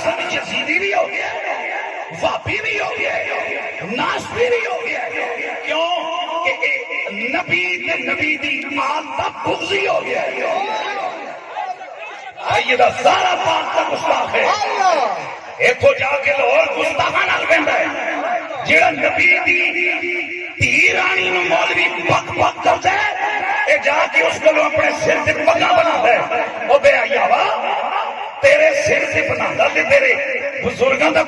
اصل یزیدی بھی ہو گیا، وابی بھی ہو گیا، ناسبی بھی ہو گیا. کیوں کہ نبی دی ماں کا بغضی ہو گیا. سیدہ زہرا پاک کا گستاخ ہے. اتو جا کے لاہور گستاخاں نال پیندا ہے. جڑا نبی دی دھی رانی نو مولوی بک بک کردا ہے، اے جا کے اس کو اپنے سر تے پگا بناتا ہے. او بے حیا وا، تیرے سر تے بناتا تے تیرے بزرگاں دا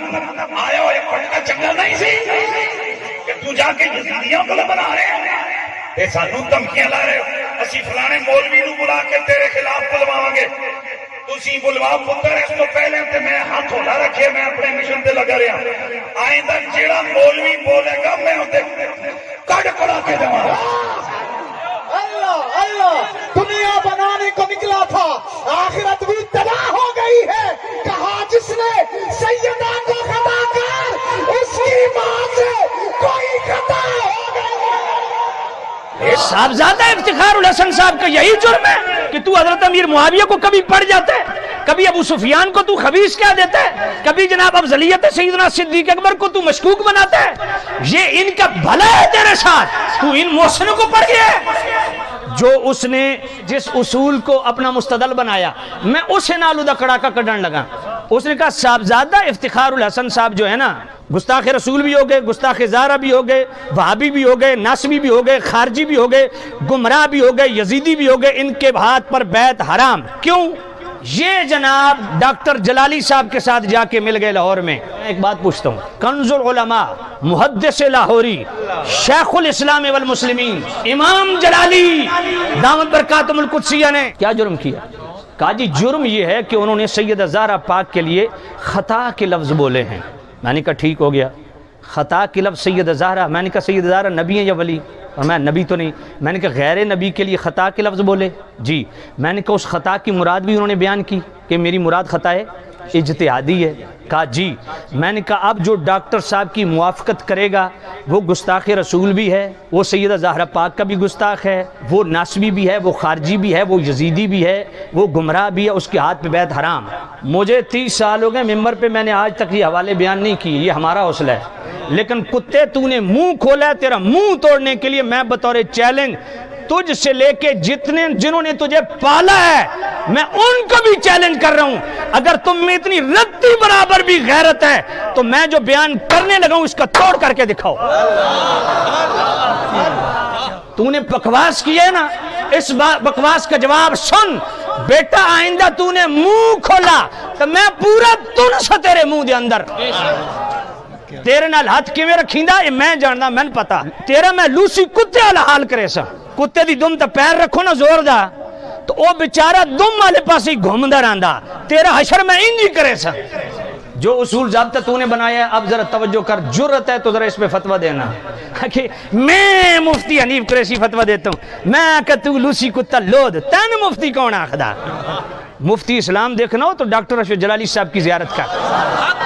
آیا ہوئے پٹکا چنگا نہیں سی کہ تو جا کے یزیدیاں کو بنا رہے ہیں. اے سانو دھمکیاں لا رہے ہو، اسی فلانے مولوی نو بلا کے تیرے خلاف بلواواں گے. تسی بلوا پتر، اس تو پہلے تے میں ہاتھ ہولا رکھے، میں اپنے مشن تے لگا رہا. آئندہ جیڑا مولوی بولے گا میں اسے کٹ کڑا کے دوں گا. اللہ اللہ، دنیا بنانے کو نکلا تھا، آخرت بھی تباہ ہو گئی ہے. کہا جس نے سیدہ کو خطا کر، اس کی ماں سے کوئی خطا ہو گئی. صاحبزادہ افتخار الحسن صاحب کا یہی جرم ہے کہ تو حضرت امیر معاویہ کو کبھی پڑھ جاتا ہے، کبھی ابو سفیان کو تو خبیث کہہ دیتا ہے، کبھی جناب افضلیت سیدنا صدیق اکبر کو تو مشکوک بناتا ہے. یہ ان کا بھلا ہے تیرے ساتھ، تو ان محسنوں کو پڑھ گیا ہے. جو اس نے جس اصول کو اپنا مستدل بنایا، میں اسے نالو دا کڑاکا کڈن لگا. اس نے کہا صاحبزادہ افتخار الحسن صاحب جو ہے نا، گستاخ رسول بھی ہو گئے، گستاخ زہرا بھی ہو گئے، وہابی بھی ہو گئے، ناسبی بھی ہو گئے، خارجی بھی ہو گئے، گمراہ بھی ہو گئے، یزیدی بھی ہو گئے. ان کے ہاتھ پر بیعت حرام. کیوں؟ یہ جناب ڈاکٹر جلالی صاحب کے ساتھ جا کے مل گئے لاہور میں. ایک بات پوچھتا ہوں، کنز العلماء، محدث لاہوری، شیخ الاسلام والمسلمین امام جلالی دامت برکاتہم القدسیہ نے کیا جرم کیا؟ کہا جی جرم یہ ہے کہ انہوں نے سیدہ زہرا پاک کے لیے خطا کے لفظ بولے ہیں. میں نے کہا ٹھیک ہو گیا، خطا کے لفظ سیدہ زہرا. میں نے کہا سیدہ زہرا نبی ہیں یا ولی؟ اور میں نبی تو نہیں. میں نے کہا غیر نبی کے لیے خطا کے لفظ بولے؟ جی. میں نے کہا اس خطا کی مراد بھی انہوں نے بیان کی کہ میری مراد خطا ہے اجتہادی ہے؟ کہا جی. میں نے کہا اب جو ڈاکٹر صاحب کی موافقت کرے گا وہ گستاخ رسول بھی ہے، وہ سیدہ زہرا پاک کا بھی گستاخ ہے، وہ ناسبی بھی ہے، وہ خارجی بھی ہے، وہ یزیدی بھی ہے، وہ گمراہ بھی ہے، اس کے ہاتھ پہ بیعت حرام. مجھے 30 سال ہو گئے ممبر پہ میں نے آج تک یہ حوالے بیان نہیں کی، یہ ہمارا حوصلہ ہے. لیکن کتے تو نے منہ کھولا ہے، تیرا منہ توڑنے کے لیے میں بطور چیلنج تجھ سے لے کے جنہوں نے تجھے پالا ہے میں ان کو بھی چیلنج کر رہا ہوں. اگر تم میں اتنی رتی برابر بھی غیرت ہے تو میں جو بیان کرنے لگا ہوں اس کا توڑ کر کے دکھاؤ. تو نے بکواس کی ہے نا، اس بکواس کا جواب سن بیٹا. آئندہ تو نے منہ کھولا تو میں پورا تن سا تیرے منہ دے اندر تیرے نال ہاتھ کیویں رکھیندا یہ میں جاندا. میں پتا تیرا میں لوسی کتے والا حال کرے سا. کتے دی دم تے پیر رکھو نا زور دا تو او بیچارہ دم والے پاس ہی گھومدا رہندا. تیرا حشر میں انج ہی کرے سا. جو اصول ضابطہ تو نے بنایا ہے اب ذرا توجہ کر، جرت ہے تو ذرا اس پہ فتویٰ دینا کہ میں مفتی حنیف قریشی فتویٰ دیتا ہوں. میں کہ تو لوسی کتا لود تین مفتی کون آخدا؟ مفتی اسلام دیکھنا ہو تو ڈاکٹر اشرف جلالی صاحب کی زیارت کر.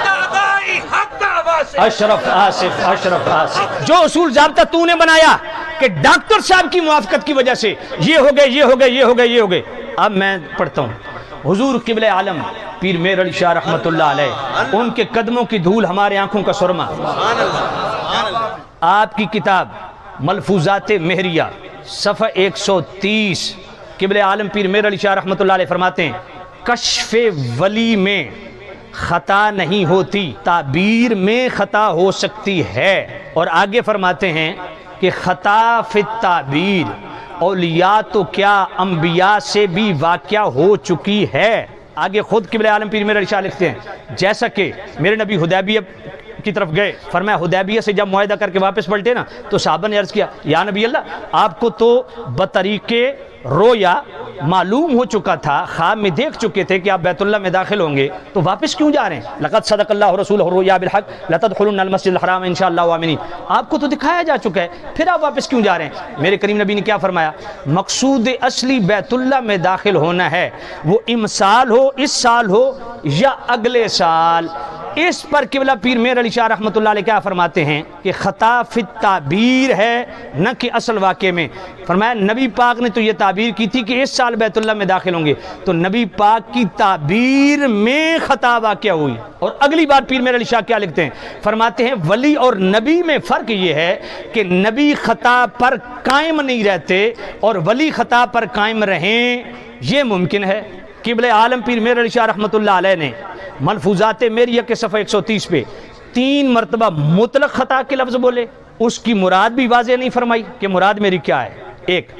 اشرف آصف جو اصول ضابطہ تو نے بنایا کہ ڈاکٹر صاحب کی موافقت کی وجہ سے یہ ہو گئے، یہ ہو گئے، یہ ہو گئے، یہ ہو گئے. اب میں پڑھتا ہوں. حضور قبلہ عالم پیر میر علی شاہ رحمت اللہ علیہ، ان کے قدموں کی دھول ہمارے آنکھوں کا سرما. آپ کی کتاب ملفوظات مہریہ صفحہ 130 قبلہ عالم پیر میر علی شاہ رحمت اللہ علیہ فرماتے ہیں کشف ولی میں خطا نہیں ہوتی، تعبیر میں خطا ہو سکتی ہے. اور آگے فرماتے ہیں کہ خطا فی التعبیر اولیاء تو کیا انبیاء سے بھی واقعہ ہو چکی ہے. آگے خود قبلہ عالم پیر میر علی شاہ لکھتے ہیں جیسا کہ میرے نبی حدیبیہ کی طرف گئے، فرمایا حدیبیہ سے جب معاہدہ کر کے واپس پلٹے نا تو صحابہ نے عرض کیا یا نبی اللہ آپ کو تو بطریقے رویا معلوم ہو چکا تھا، خواب میں دیکھ چکے تھے کہ آپ بیت اللہ میں داخل ہوں گے، تو واپس کیوں جا رہے ہیں؟ لقد صدق اللہ رسولہ الرؤیا بالحق لتدخلن المسجد الحرام انشاءاللہ آمنین. آپ کو تو دکھایا جا چکا ہے، پھر آپ واپس کیوں جا رہے ہیں؟ میرے کریم نبی نے کیا فرمایا؟ مقصود اصلی بیت اللہ میں داخل ہونا ہے، وہ امسال ہو، اس سال ہو یا اگلے سال. اس پر قبلہ پیر میر علی شاہ رحمۃ اللہ علیہ کیا فرماتے ہیں کہ خطا فی التعبیر ہے نہ کہ اصل واقعے میں. فرمایا نبی پاک نے تو یہ تعبیر کی تھی کہ اس سال بیت اللہ میں داخل ہوں گے، تو نبی پاک کی تعبیر میں خطا واقع ہوئی. اور اگلی بار پیر میر علی شاہ کیا لکھتے ہیں، فرماتے ہیں ولی اور نبی میں فرق یہ ہے کہ نبی خطا پر قائم نہیں رہتے اور ولی خطا پر قائم رہیں، یہ ممکن ہے. قبلہ عالم پیر میر علی شاہ رحمۃ اللہ علیہ نے ملفوظات میریہ کے صفحہ 130 پہ 3 مرتبہ مطلق خطا کے لفظ بولے، اس کی مراد بھی واضح نہیں فرمائی کہ مراد میری کیا ہے. ایک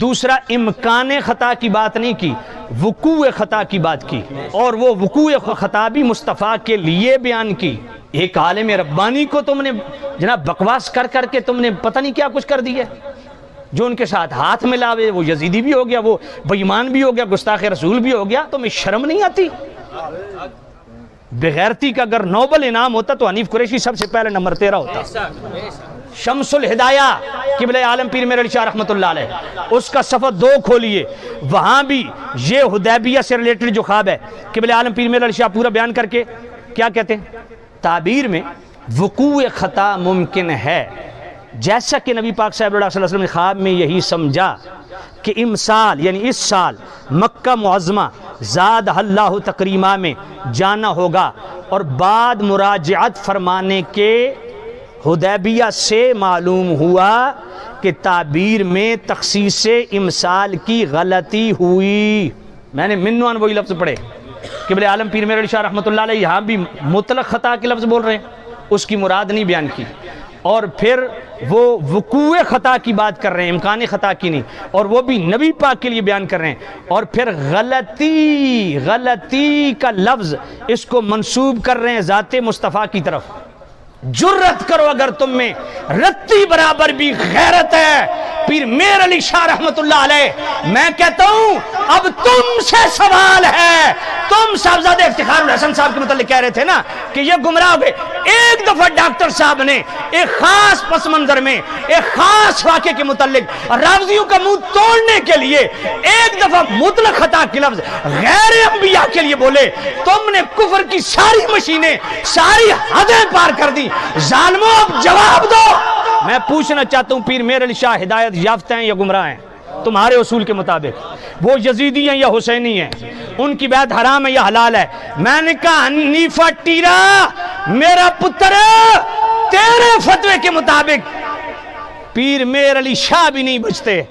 دوسرا، امکان خطا کی بات نہیں کی، وقوع خطا کی بات کی، اور وہ وقوع خطا بھی مصطفیٰ کے لیے بیان کی. ایک عالم ربانی کو تم نے جناب بکواس کر کر کے تم نے پتہ نہیں کیا کچھ کر دیا، جو ان کے ساتھ ہاتھ ملاوے، وہ یزیدی بھی ہو گیا، وہ بے ایمان بھی ہو گیا، گستاخ رسول بھی ہو گیا. تمہیں شرم نہیں آتی؟ بغیرتی کا اگر نوبل انعام ہوتا تو حنیف قریشی سب سے پہلے نمبر 13 ہوتا. شمس الہدایہ قبلہ عالم پیر میر علی شاہ رحمۃ اللہ علیہ، اس کا صفحہ 2 کھولیے، وہاں بھی یہ حدیبیہ سے ریلیٹڈ جو خواب ہے قبلہ عالم پیر میر علی شاہ پورا بیان کر کے کیا کہتے ہیں، تعبیر میں وقوع خطا ممکن ہے، جیسا کہ نبی پاک صلی اللہ علیہ وسلم نے خواب میں یہی سمجھا کہ امسال یعنی اس سال مکہ معظمہ زاد اللہ تکریمہ میں جانا ہوگا، اور بعد مراجعت فرمانے کے حدیبیہ سے معلوم ہوا کہ تعبیر میں تخصیص امسال کی غلطی ہوئی. میں نے منوان وہی لفظ پڑھے، قبلہ عالم پیر میر علی شاہ رحمۃ اللہ علیہ یہاں بھی مطلق خطا کے لفظ بول رہے ہیں، اس کی مراد نہیں بیان کی، اور پھر وہ وقوع خطا کی بات کر رہے ہیں، امکان خطا کی نہیں، اور وہ بھی نبی پاک کے لیے بیان کر رہے ہیں، اور پھر غلطی کا لفظ اس کو منسوب کر رہے ہیں ذات مصطفیٰ کی طرف. جرت کرو اگر تم میں رتی برابر بھی غیرت ہے پیر میر علی شاہ رحمت اللہ علیہ، میں کہتا ہوں اب تم سے سوال ہے. تم صاحبزادہ افتخار الحسن صاحب کے متعلق کہہ رہے تھے نا کہ یہ گمراہ ہو گئے. ایک دفعہ ڈاکٹر صاحب نے ایک خاص پس منظر میں ایک خاص واقعے کے متعلق راوزیوں کا منہ توڑنے کے لیے ایک دفعہ مطلق خطا کے لفظ غیر انبیاء کے لیے بولے. تم نے کفر کی ساری مشینیں، ساری حدیں پار کر دی. ظالموں اب جواب دو. میں پوچھنا چاہتا ہوں پیر میر علی شاہ ہدایت یافتہ ہیں یا گمراہ ہیں تمہارے اصول کے مطابق؟ وہ یزیدی ہیں یا حسینی ہیں؟ ان کی بیعت حرام ہے یا حلال ہے؟ میں نے کہا حنیفہ ٹیرا میرا پتر تیرے فتوے کے مطابق پیر میر علی شاہ بھی نہیں بچتے.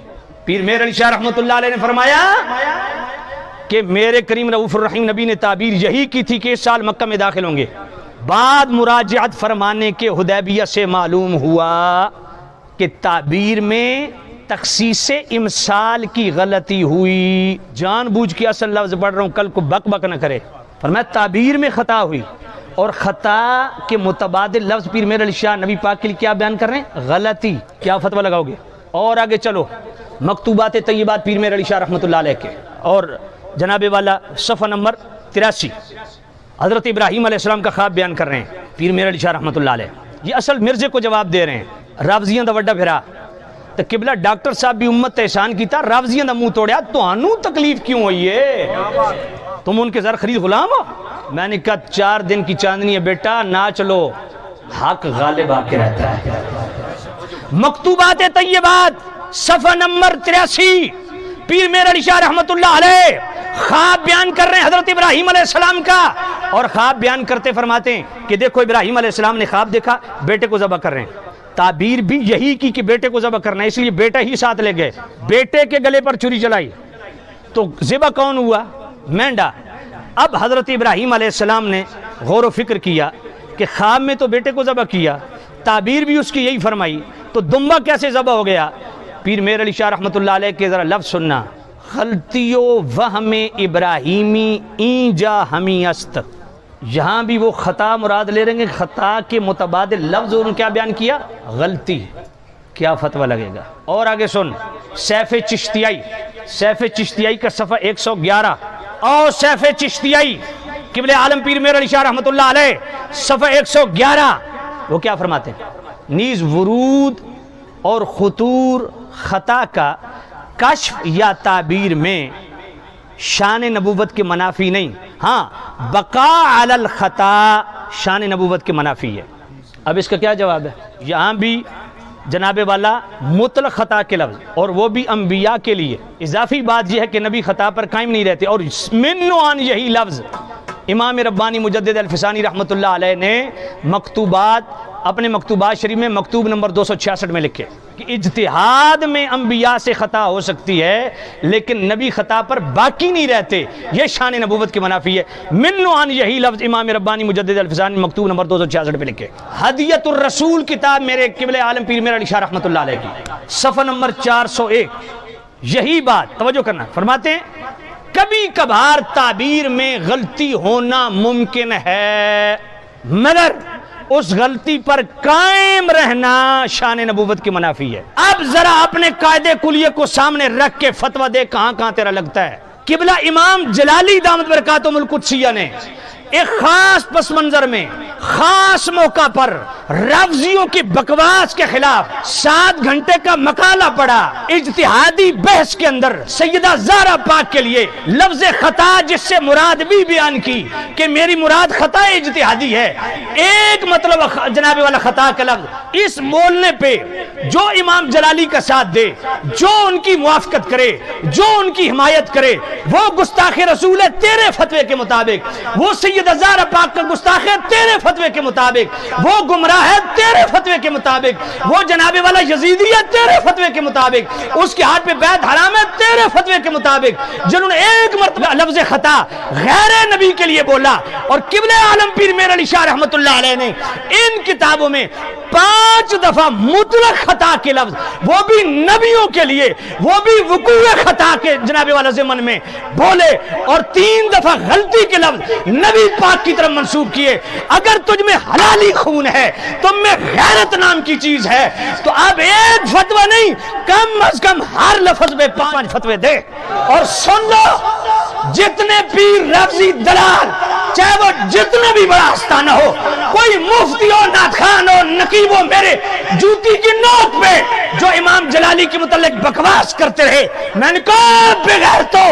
پیر میر علی شاہ رحمت اللہ علیہ نے فرمایا کہ میرے کریم رؤوف الرحیم نبی نے تعبیر یہی کی تھی کہ اس سال مکہ میں داخل ہوں گے. بعد مراجعت فرمانے کے حدیبیہ سے معلوم ہوا کہ تعبیر میں تخصیص امسال کی غلطی ہوئی. جان بوجھ کے اصل لفظ پڑھ رہا ہوں، کل کو بک بک نہ کرے. فرمایا تعبیر میں خطا ہوئی، اور خطا کے متبادل لفظ پیر میر علی شاہ نبی پاک کے لیے کیا بیان کر رہے ہیں؟ غلطی. کیا فتویٰ لگاؤ گے؟ اور آگے چلو، مکتوبات طیبات پیر میر علی شاہ رحمۃ اللہ علیہ کے، اور جناب والا صفحہ نمبر 83 حضرت ابراہیم علیہ السلام کا خواب بیان کر رہے ہیں پیر میر علی شاہ رحمۃ اللہ علیہ. یہ اصل مرزے کو جواب دے رہے ہیں. راوزیاں دا وڈا پھرا تو قبلہ ڈاکٹر صاحب بھی امت احسان کیتا، راوزیاں دا منہ توڑیا، تو انو تکلیف کیوں ہوئی ہے؟ تم ان کے زر خرید غلام ہو؟ میں نے کہا 4 دن کی چاندنی ہے بیٹا، نہ چلو، حق غالب آ کے رہتا ہے. مکتوبات طیبات صفحہ نمبر 83 پیر میر علی شاہ رحمت اللہ علیہ خواب بیان کر رہے ہیں حضرت ابراہیم علیہ السلام کا، اور خواب بیان کرتے فرماتے ہیں کہ دیکھو ابراہیم علیہ السلام نے خواب دیکھا بیٹے کو ذبح کر رہے ہیں. تعبیر بھی یہی کی کہ بیٹے کو ذبح کرنا ہے، اس لیے بیٹا ہی ساتھ لے گئے. بیٹے کے گلے پر چھری چلائی تو ذبح کون ہوا؟ مینڈا. اب حضرت ابراہیم علیہ السلام نے غور و فکر کیا کہ خواب میں تو بیٹے کو ذبح کیا، تعبیر بھی اس کی یہی فرمائی، تو دمبا کیسے ذبح ہو گیا؟ پیر میر علی شاہ رحمت اللہ علیہ کے ذرا لفظ سننا، غلطی و وہم ابراہیمی این جا ہمی است. یہاں بھی وہ خطا مراد لے رہے ہیں، خطا کے متبادل لفظ انہوں نے کیا بیان کیا؟ غلطی. کیا فتویٰ لگے گا؟ اور آگے سن، سیف چشتیائی کا صفحہ 111 اور سیف چشتیائی قبلہ عالم پیر میر علی شاہ رحمت اللہ علیہ صفحہ 111 وہ کیا فرماتے ہیں؟ نیز ورود اور خطور خطا کا کشف یا تعبیر میں شان نبوت کے منافی نہیں، ہاں بقا علی الخطا شان نبوت کے منافی ہے۔ اب اس کا کیا جواب ہے؟ یہاں بھی جناب والا مطلق خطا کے لفظ، اور وہ بھی انبیاء کے لیے۔ اضافی بات یہ ہے کہ نبی خطا پر قائم نہیں رہتے، اور من عن یہی لفظ امام ربانی مجدد الفسانی رحمۃ اللہ علیہ نے اپنے مکتوبات شریف میں مکتوب نمبر 266 میں لکھے کہ اجتہاد میں انبیاء سے خطا ہو سکتی ہے لیکن نبی خطا پر باقی نہیں رہتے، یہ شان نبوت کے منافی ہے۔ من عن یہی لفظ امام ربانی مجدد الفسانی مکتوب نمبر 266 پہ لکھے۔ ہدیۃ الرسول کتاب میرے قبلہ عالم پیر میرعلی شاہ رحمۃ اللہ علیہ کی، صفحہ نمبر 401، یہی بات توجہ کرنا، فرماتے ہیں کبھی کبھار تعبیر میں غلطی ہونا ممکن ہے مگر اس غلطی پر قائم رہنا شان نبوت کی منافی ہے۔ اب ذرا اپنے قاعدے کلیے کو سامنے رکھ کے فتویٰ دے کہاں کہاں تیرا لگتا ہے۔ قبلہ امام جلالی دامت برکاتہم القدسیہ نے ایک خاص پس منظر میں خاص موقع پر رافضیوں کی بکواس کے خلاف 7 گھنٹے کا مقالہ پڑھا، اجتہادی بحث کے اندر سیدہ زہرا پاک کے لیے لفظ خطا جس سے مراد بھی بیان کی کہ میری مراد خطا اجتہادی ہے، ایک مطلب جناب والا خطا کا لفظ، اس بولنے پہ جو امام جلالی کا ساتھ دے، جو ان کی موافقت کرے، جو ان کی حمایت کرے، وہ گستاخ رسول ہے تیرے فتوے کے مطابق، وہ سیدہ زہرا پاک کا گستاخ ہے تیرے فتوے کے مطابق، وہ گمراہ ہے تیرے فتوے کے مطابق، وہ جناب والا یزیدی ہے تیرے فتوے کے مطابق، اس کے ہاتھ پہ بیعت حرام ہے تیرے فتوے کے مطابق، جنہوں نے ایک مرتبہ لفظ خطا غیر نبی کے لیے بولا، اور قبلہ عالم پیر میرعلی شاہ رحمۃ اللہ علیہ نے ان کتابوں میں 5 دفعہ مطلق خطا کے لفظ، وہ بھی نبیوں کے لیے، وہ بھی وقوع خطا کے جناب والا ضمن میں بولے، اور 3 دفعہ غلطی کے لفظ نبی پاک کی طرف منسوب کیے۔ اگر تجھ میں حلالی خون ہے، تم میں غیرت نام کی چیز ہے، تو اب ایک فتویٰ نہیں، کم از کم ہر لفظ میں 5 فتوے دے۔ اور سن لو، جتنے پیر رافضی دلال، چاہے وہ جتنے بھی بڑا آستانہ ہو، کوئی مفتی ہو، ناتخان ہو، نقیب ہو، میرے جوتی کی نوک پہ جو امام جلالی کے متعلق بکواس کرتے رہے، میں نے کہا بغیر تو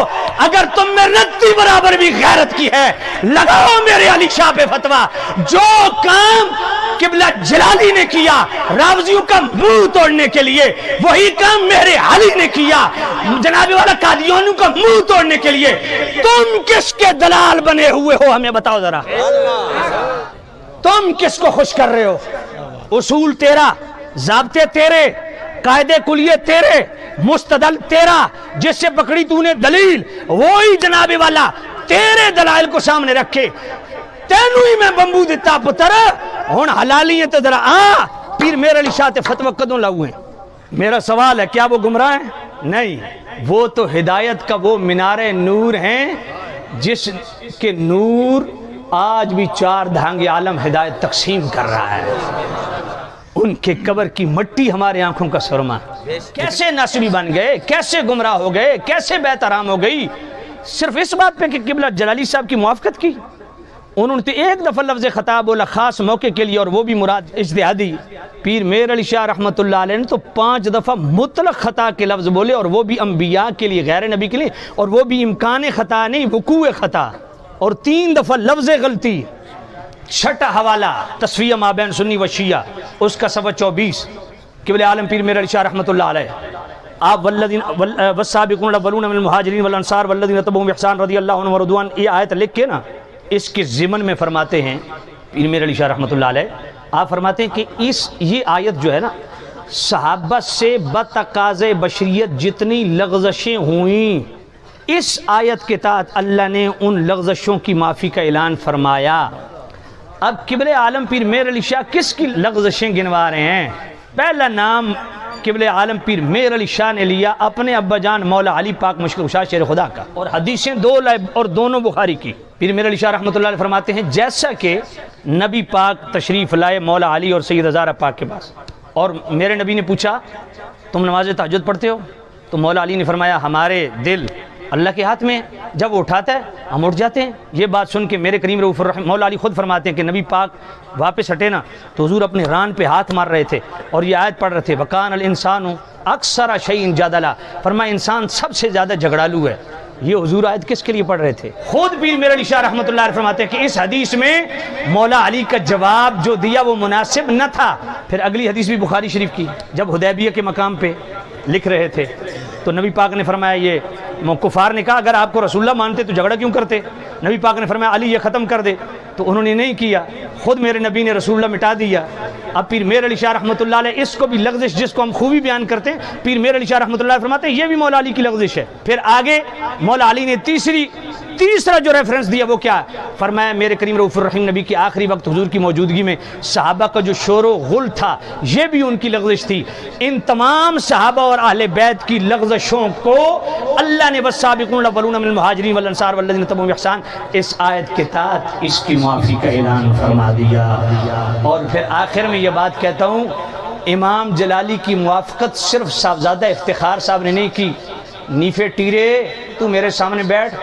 اگر تم میں رتی برابر بھی غیرت کی ہے، لگاؤ میرے علی شاہ پہ فتویٰ۔ جو کام قبلہ جلالی نے کیا رافضیوں کا منہ توڑنے کے لیے، وہی کام میرے علی نے کیا جناب والا قادیانیوں کا منہ توڑنے کے لیے۔ تم کس کے دلال بنے ہوئے ہو ہمیں بتاؤ ذرا، تم کس کو خوش کر رہے ہو؟ اصول تیرا، ضابطے تیرے، قاعدے کلیے تیرے، مستدل تیرا، جس سے پکڑی تو نے دلیل وہی جناب والا تیرے دلائل کو سامنے رکھے۔ تینوں ہی میں بمبو دیتا پتر، ہون حلالی ہے تو ذرا پیر میرعلی شاہ تے فتوہ کدوں لاؤ ہیں؟ میرا سوال ہے کیا وہ گمراہ ہیں؟ نہیں، وہ تو ہدایت کا وہ مینار نور ہیں جس کے نور آج بھی 4 دھانگے عالم ہدایت تقسیم کر رہا ہے۔ ان کے قبر کی مٹی ہمارے آنکھوں کا سرما، کیسے ناسبی بن گئے، کیسے گمراہ ہو گئے، کیسے بیعت حرام ہو گئی، صرف اس بات پہ کہ قبلہ جلالی صاحب کی موافقت کی۔ انہوں نے ایک دفعہ لفظ خطا بولا خاص موقع کے لیے، اور وہ بھی مراد اجتہادی۔ پیر میرعلی شاہ رحمۃ اللہ علیہ نے تو 5 دفعہ مطلق خطا کے لفظ بولے، اور وہ بھی انبیاء کے لیے، غیر نبی کے لیے، اور وہ بھی امکان خطا نہیں، وقوع خطا، اور 3 دفعہ لفظ غلطی۔ 6 حوالہ تصفیہ مابین سنی و شیعہ، اس کا صفحہ 24، قبلہ عالم پیر میرعلی شاہ رحمۃ اللہ علیہ۔ آپ والسابقون الاولون من المہاجرین والانصار والذین تبعوہم بإحسان رضی اللہ عنہم ورضوان، یہ آیت لکھ کے نا اس کے ضمن میں فرماتے ہیں پیر میرعلی شاہ رحمۃ اللہ علیہ، آپ فرماتے ہیں کہ یہ آیت جو ہے نا، صحابہ سے بتقاضے بشریت جتنی لغزشیں ہوئیں، اس آیت کے تحت اللہ نے ان لغزشوں کی معافی کا اعلان فرمایا۔ اب قبلہ عالم پیر میرعلی شاہ کس کی لغزشیں گنوا رہے ہیں؟ پہلا نام قبلہ عالم پیر میرعلی شاہ نے لیا اپنے ابا جان مولا علی پاک مشکل کشا شیر خدا کا، اور حدیثیں 2 لائے اور دونوں بخاری کی۔ پیر میرعلی شاہ رحمۃ اللہ علیہ فرماتے ہیں جیسا کہ نبی پاک تشریف لائے مولا علی اور سید زہرا پاک کے پاس، اور میرے نبی نے پوچھا تم نماز تہجد پڑھتے ہو؟ تو مولا علی نے فرمایا ہمارے دل اللہ کے ہاتھ میں، جب وہ اٹھاتا ہے ہم اٹھ جاتے ہیں۔ یہ بات سن کے میرے کریم رؤوف الرحیم مولا علی خود فرماتے ہیں کہ نبی پاک واپس ہٹے نا تو حضور اپنے ران پہ ہاتھ مار رہے تھے اور یہ آیت پڑھ رہے تھے وَكَانَ الْإِنسَانُ أَكْثَرَ شَيْءٍ جَدَلًا، فرمایا انسان سب سے زیادہ جھگڑالو ہے۔ یہ حضور آیت کس کے لیے پڑھ رہے تھے؟ خود پیر میر علی شاہ رحمۃ اللہ علیہ فرماتے ہیں کہ اس حدیث میں مولا علی کا جواب جو دیا وہ مناسب نہ تھا۔ پھر اگلی حدیث بھی بخاری شریف کی، جب حدیبیہ کے مقام پہ لکھ رہے تھے تو نبی پاک نے فرمایا، یہ کفار نے کہا اگر آپ کو رسول اللہ مانتے تو جھگڑا کیوں کرتے؟ نبی پاک نے فرمایا علی یہ ختم کر دے، تو انہوں نے نہیں کیا، خود میرے نبی نے رسول اللہ مٹا دیا۔ اب پیر میر علی شاہ رحمۃ اللہ علیہ اس کو بھی لغزش جس کو ہم خوبی بیان کرتے ہیں، پیر میر علی شاہ رحمۃ اللہ علیہ فرماتے ہیں یہ بھی مولا علی کی لغزش ہے۔ پھر آگے مولا علی نے تیسرا جو ریفرنس دیا وہ کیا؟ فرمایا میرے کریم رؤوف الرحیم نبی کی آخری وقت حضور کی موجودگی میں صحابہ کا جو شور و غل تھا یہ بھی ان کی لغزش تھی۔ ان تمام صحابہ اور اہل بیت کی لغزشوں کو اللہ نے والسابقون الاولون من المہاجرین والانصار والذین تبعوہم بإحسان اس آیت کے تحت اس کی معافی کا اعلان فرما دیا۔ اور پھر آخر میں یہ بات کہتا ہوں، امام جلالی کی موافقت صرف صاحبزادہ افتخار صاحب نے نہیں کی۔ نیفے ٹیرے تو میرے سامنے بیٹھ،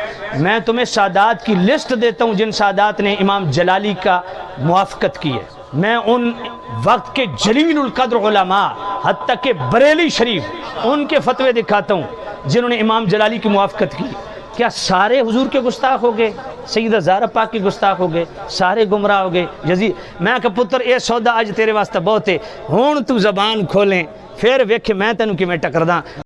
میں تمہیں سادات کی لسٹ دیتا ہوں جن سادات نے امام جلالی کا موافقت کی ہے۔ میں ان وقت کے جلیل القدر علماء حتیٰ کہ بریلی شریف ان کے فتوے دکھاتا ہوں جنہوں نے امام جلالی کی موافقت کی۔ کیا سارے حضور کے گستاخ ہو گئے؟ سیدہ زہرا پاک کے گستاخ ہو گئے؟ سارے گمراہ ہو گئے؟ یزید میں کہ پتر اے سودا اج تیرے واسطے بہت ہے، ہون تو زبان کھولیں پھر ویکھ میں تینوں کیویں ٹکرداں۔